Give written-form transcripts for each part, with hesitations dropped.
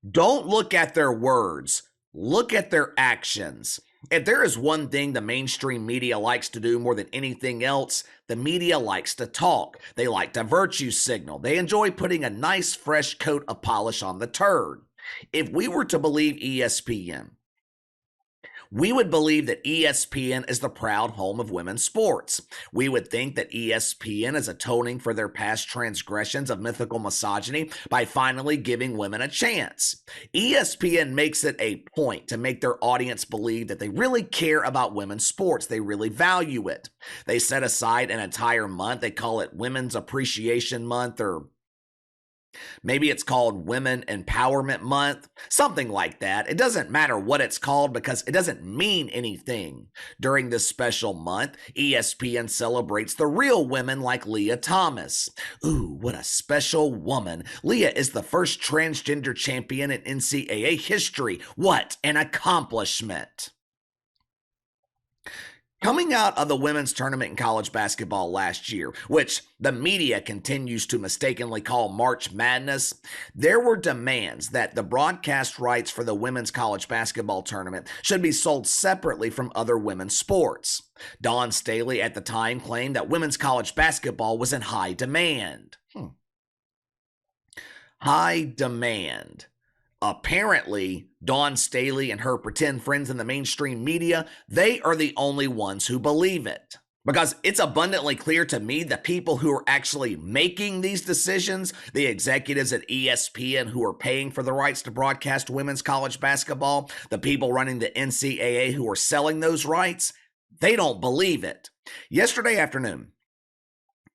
Don't look at their words, look at their actions. If there is one thing the mainstream media likes to do more than anything else, the media likes to talk. They like to virtue signal. They enjoy putting a nice fresh coat of polish on the turd. If we were to believe ESPN, we would believe that ESPN is the proud home of women's sports. We would think that ESPN is atoning for their past transgressions of mythical misogyny by finally giving women a chance. ESPN makes it a point to make their audience believe that they really care about women's sports. They really value it. They set aside an entire month. They call it Women's Appreciation Month, or maybe it's called Women Empowerment Month, something like that. It doesn't matter what it's called because it doesn't mean anything. During this special month, ESPN celebrates the real women like Leah Thomas. Ooh, what a special woman. Leah is the first transgender champion in NCAA history. What an accomplishment. Coming out of the women's tournament in college basketball last year, which the media continues to mistakenly call March Madness, there were demands that the broadcast rights for the women's college basketball tournament should be sold separately from other women's sports. Dawn Staley at the time claimed that women's college basketball was in high demand. High demand. Apparently, Dawn Staley and her pretend friends in the mainstream media, they are the only ones who believe it. Because it's abundantly clear to me the people who are actually making these decisions, the executives at ESPN who are paying for the rights to broadcast women's college basketball, the people running the NCAA who are selling those rights, they don't believe it. Yesterday afternoon,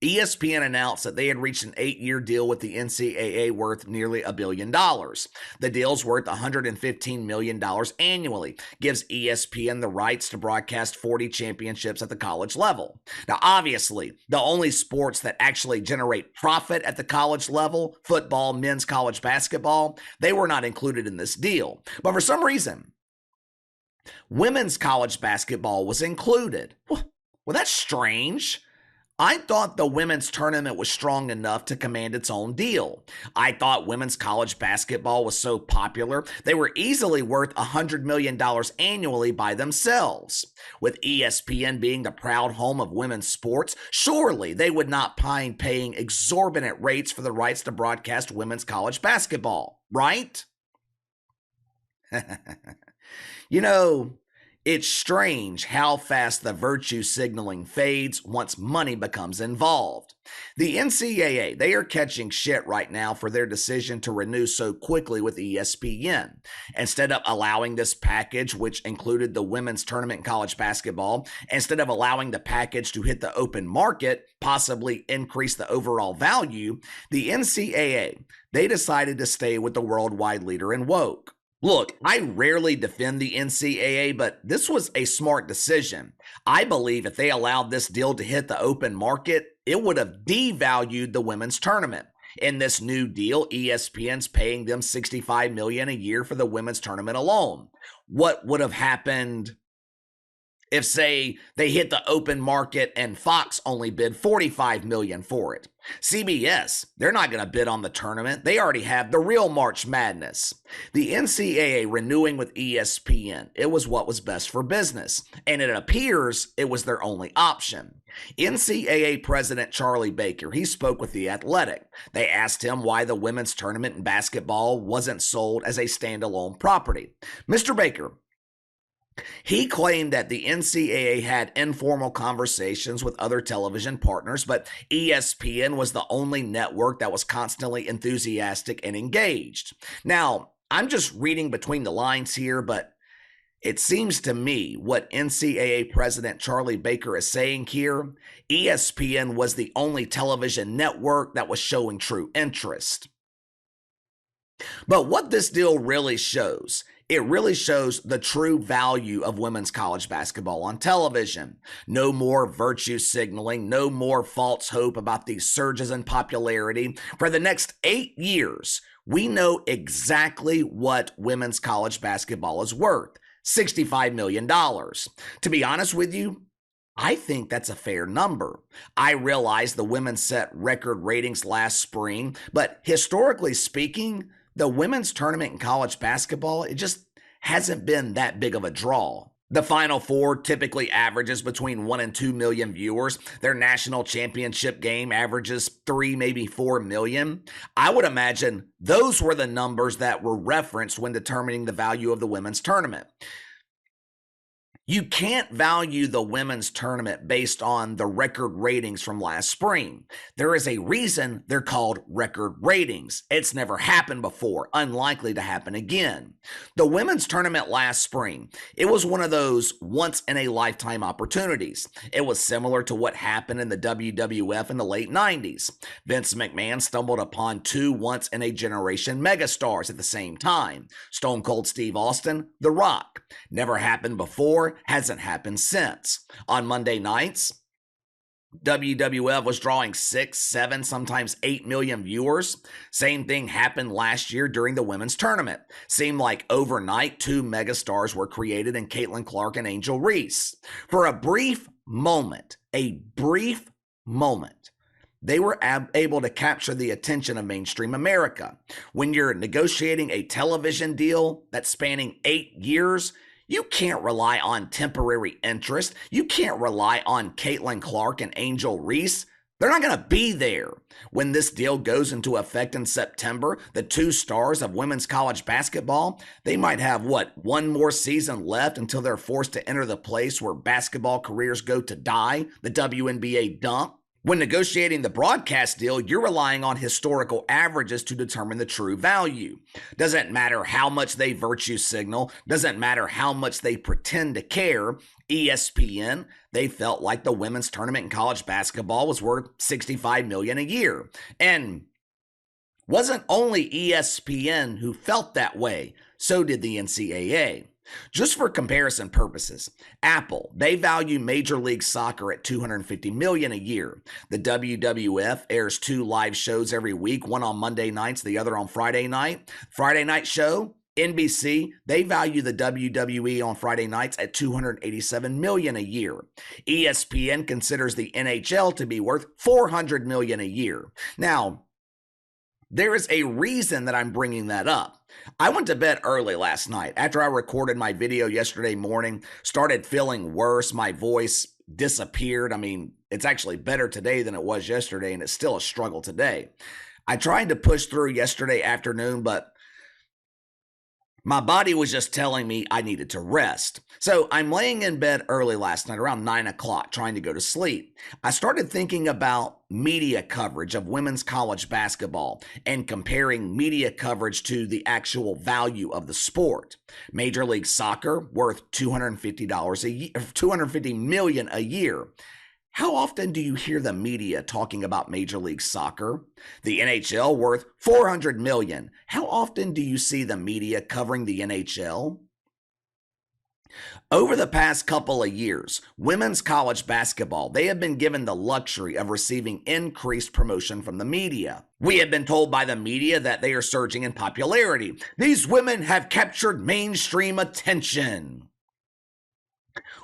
ESPN announced that they had reached an 8-year deal with the NCAA worth nearly $1 billion. The deal's worth $115 million annually, gives ESPN the rights to broadcast 40 championships at the college level. Now, obviously, the only sports that actually generate profit at the college level, football, men's college basketball, they were not included in this deal. But for some reason, women's college basketball was included. Well, that's strange. I thought the women's tournament was strong enough to command its own deal. I thought women's college basketball was so popular, they were easily worth $100 million annually by themselves. With ESPN being the proud home of women's sports, surely they would not mind paying exorbitant rates for the rights to broadcast women's college basketball, right? You know, it's strange how fast the virtue signaling fades once money becomes involved. The NCAA, they are catching shit right now for their decision to renew so quickly with ESPN. Instead of allowing this package, which included the women's tournament in college basketball, instead of allowing the package to hit the open market, possibly increase the overall value, the NCAA, they decided to stay with the worldwide leader in woke. Look, I rarely defend the NCAA, but this was a smart decision. I believe if they allowed this deal to hit the open market, it would have devalued the women's tournament. In this new deal, ESPN's paying them $65 million a year for the women's tournament alone. What would have happened if, say, they hit the open market and Fox only bid $45 million for it? CBS, they're not going to bid on the tournament. They already have the real March Madness. The NCAA renewing with ESPN, it was what was best for business, and it appears it was their only option. NCAA President Charlie Baker, he spoke with The Athletic. They asked him why the women's tournament in basketball wasn't sold as a standalone property. Mr. Baker, he claimed that the NCAA had informal conversations with other television partners, but ESPN was the only network that was constantly enthusiastic and engaged. Now, I'm just reading between the lines here, but it seems to me what NCAA President Charlie Baker is saying here, ESPN was the only television network that was showing true interest. But what this deal really shows, it really shows the true value of women's college basketball on television. No more virtue signaling, no more false hope about these surges in popularity. For the next 8 years, we know exactly what women's college basketball is worth. $65 million. To be honest with you, I think that's a fair number. I realize the women set record ratings last spring, but historically speaking, the women's tournament in college basketball, it just hasn't been that big of a draw. The Final Four typically averages between 1 and 2 million viewers. Their national championship game averages 3, maybe 4 million. I would imagine those were the numbers that were referenced when determining the value of the women's tournament. You can't value the women's tournament based on the record ratings from last spring. There is a reason they're called record ratings. It's never happened before, unlikely to happen again. The women's tournament last spring, it was one of those once-in-a-lifetime opportunities. It was similar to what happened in the WWF in the late 90s. Vince McMahon stumbled upon two once-in-a-generation megastars at the same time. Stone Cold Steve Austin, The Rock. Never happened before, hasn't happened since. On Monday nights, WWF was drawing 6, 7, sometimes 8 million viewers. Same thing happened last year during the women's tournament. Seemed like overnight, two megastars were created in Caitlin Clark and Angel Reese. For a brief moment, they were able to capture the attention of mainstream America. When you're negotiating a television deal that's spanning 8 years, you can't rely on temporary interest. You can't rely on Caitlin Clark and Angel Reese. They're not going to be there. When this deal goes into effect in September, the two stars of women's college basketball, they might have, one more season left until they're forced to enter the place where basketball careers go to die, the WNBA dump. When negotiating the broadcast deal, you're relying on historical averages to determine the true value. Doesn't matter how much they virtue signal, doesn't matter how much they pretend to care. ESPN, they felt like the women's tournament in college basketball was worth $65 million a year. And wasn't only ESPN who felt that way, so did the NCAA. Just for comparison purposes, Apple, they value Major League Soccer at $250 million a year. The WWF airs 2 live shows every week, one on Monday nights, the other on Friday night. Friday night show, NBC, they value the WWE on Friday nights at $287 million a year. ESPN considers the NHL to be worth $400 million a year. Now, there is a reason that I'm bringing that up. I went to bed early last night. After I recorded my video yesterday morning, started feeling worse. My voice disappeared. I mean, it's actually better today than it was yesterday, and it's still a struggle today. I tried to push through yesterday afternoon, but my body was just telling me I needed to rest. So I'm laying in bed early last night, around 9 o'clock, trying to go to sleep. I started thinking about media coverage of women's college basketball and comparing media coverage to the actual value of the sport. Major League Soccer worth $250 a year, $250 million a year. How often do you hear the media talking about Major League Soccer? The NHL worth $400 million. How often do you see the media covering the NHL? Over the past couple of years, women's college basketball, they have been given the luxury of receiving increased promotion from the media. We have been told by the media that they are surging in popularity. These women have captured mainstream attention.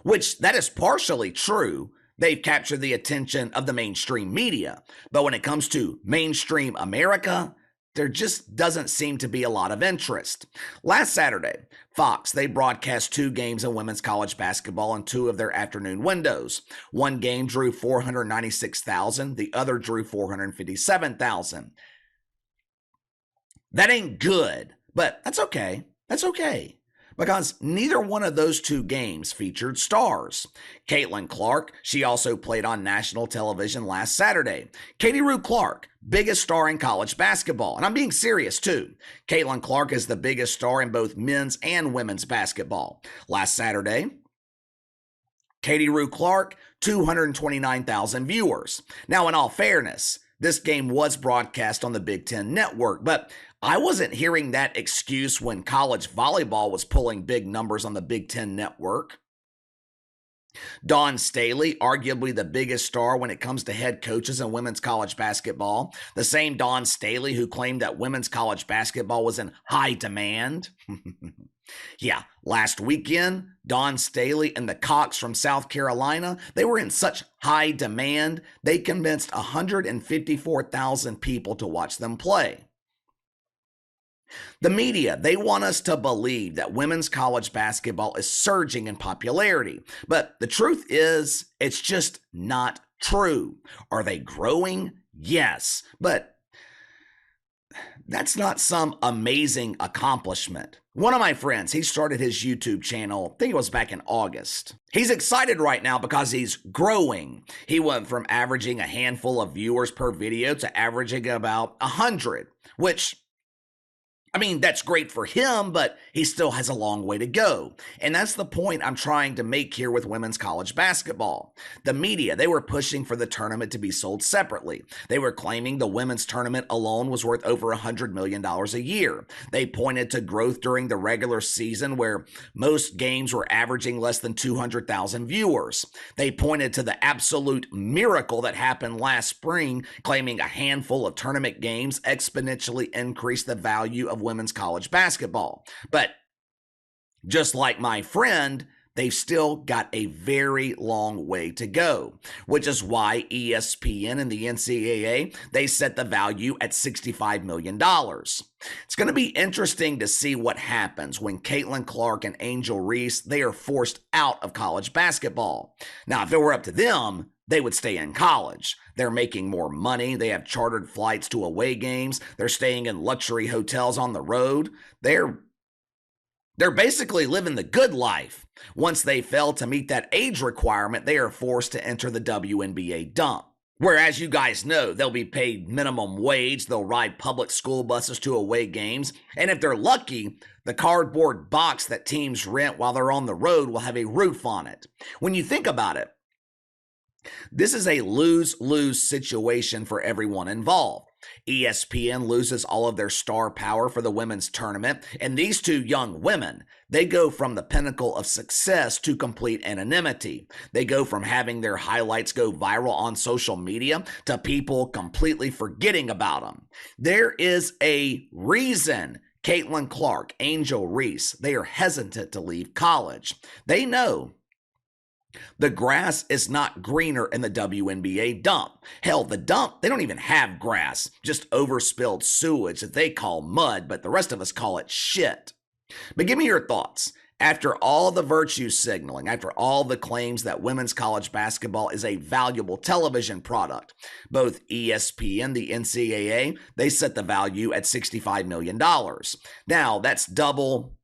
Which, that is partially true. They've captured the attention of the mainstream media. But when it comes to mainstream America, there just doesn't seem to be a lot of interest. Last Saturday, Fox, they broadcast 2 games of women's college basketball in 2 of their afternoon windows. One game drew 496,000, the other drew 457,000. That ain't good, but that's okay. That's okay. Because neither one of those 2 games featured stars. Caitlin Clark, she also played on national television last Saturday. Katie Rue Clark, biggest star in college basketball. And I'm being serious too. Caitlin Clark is the biggest star in both men's and women's basketball. Last Saturday, Katie Rue Clark, 229,000 viewers. Now, in all fairness, this game was broadcast on the Big Ten Network, but I wasn't hearing that excuse when college volleyball was pulling big numbers on the Big Ten Network. Dawn Staley, arguably the biggest star when it comes to head coaches in women's college basketball. The same Dawn Staley who claimed that women's college basketball was in high demand. Yeah, last weekend, Dawn Staley and the Cox from South Carolina, they were in such high demand, they convinced 154,000 people to watch them play. The media, they want us to believe that women's college basketball is surging in popularity. But the truth is, it's just not true. Are they growing? Yes. But that's not some amazing accomplishment. One of my friends, he started his YouTube channel, I think it was back in August. He's excited right now because he's growing. He went from averaging a handful of viewers per video to averaging about 100, which that's great for him, but he still has a long way to go. And that's the point I'm trying to make here with women's college basketball. The media, they were pushing for the tournament to be sold separately. They were claiming the women's tournament alone was worth over $100 million a year. They pointed to growth during the regular season where most games were averaging less than 200,000 viewers. They pointed to the absolute miracle that happened last spring, claiming a handful of tournament games exponentially increased the value of women's college basketball. But just like my friend, they've still got a very long way to go, which is why ESPN and the NCAA, they set the value at $65 million. It's going to be interesting to see what happens when Caitlin Clark and Angel Reese, they are forced out of college basketball. Now, if it were up to them, they would stay in college. They're making more money. They have chartered flights to away games. They're staying in luxury hotels on the road. They're basically living the good life. Once they fail to meet that age requirement, they are forced to enter the WNBA dump. Whereas you guys know they'll be paid minimum wage, they'll ride public school buses to away games, and if they're lucky, the cardboard box that teams rent while they're on the road will have a roof on it. When you think about it, this is a lose-lose situation for everyone involved. ESPN loses all of their star power for the women's tournament, and these two young women, they go from the pinnacle of success to complete anonymity. They go from having their highlights go viral on social media to people completely forgetting about them. There is a reason Caitlin Clark, Angel Reese, they are hesitant to leave college. They know the grass is not greener in the WNBA dump. Hell, the dump, they don't even have grass, just overspilled sewage that they call mud, but the rest of us call it shit. But give me your thoughts. After all the virtue signaling, after all the claims that women's college basketball is a valuable television product, both ESPN, the NCAA, they set the value at $65 million. Now, that's double,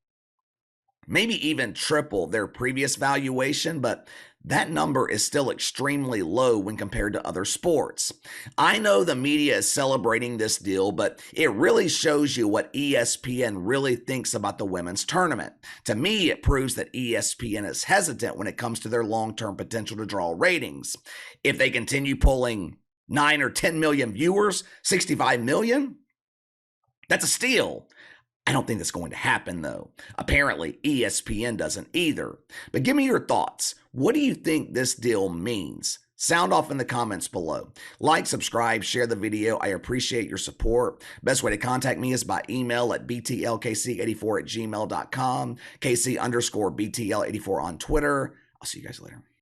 maybe even triple their previous valuation, but that number is still extremely low when compared to other sports. I know the media is celebrating this deal, but it really shows you what ESPN really thinks about the women's tournament. To me, it proves that ESPN is hesitant when it comes to their long-term potential to draw ratings. If they continue pulling 9 or 10 million viewers, 65 million, that's a steal. I don't think that's going to happen, though. Apparently, ESPN doesn't either. But give me your thoughts. What do you think this deal means? Sound off in the comments below. Like, subscribe, share the video. I appreciate your support. Best way to contact me is by email at btlkc84@gmail.com, KC_BTL84 on Twitter. I'll see you guys later.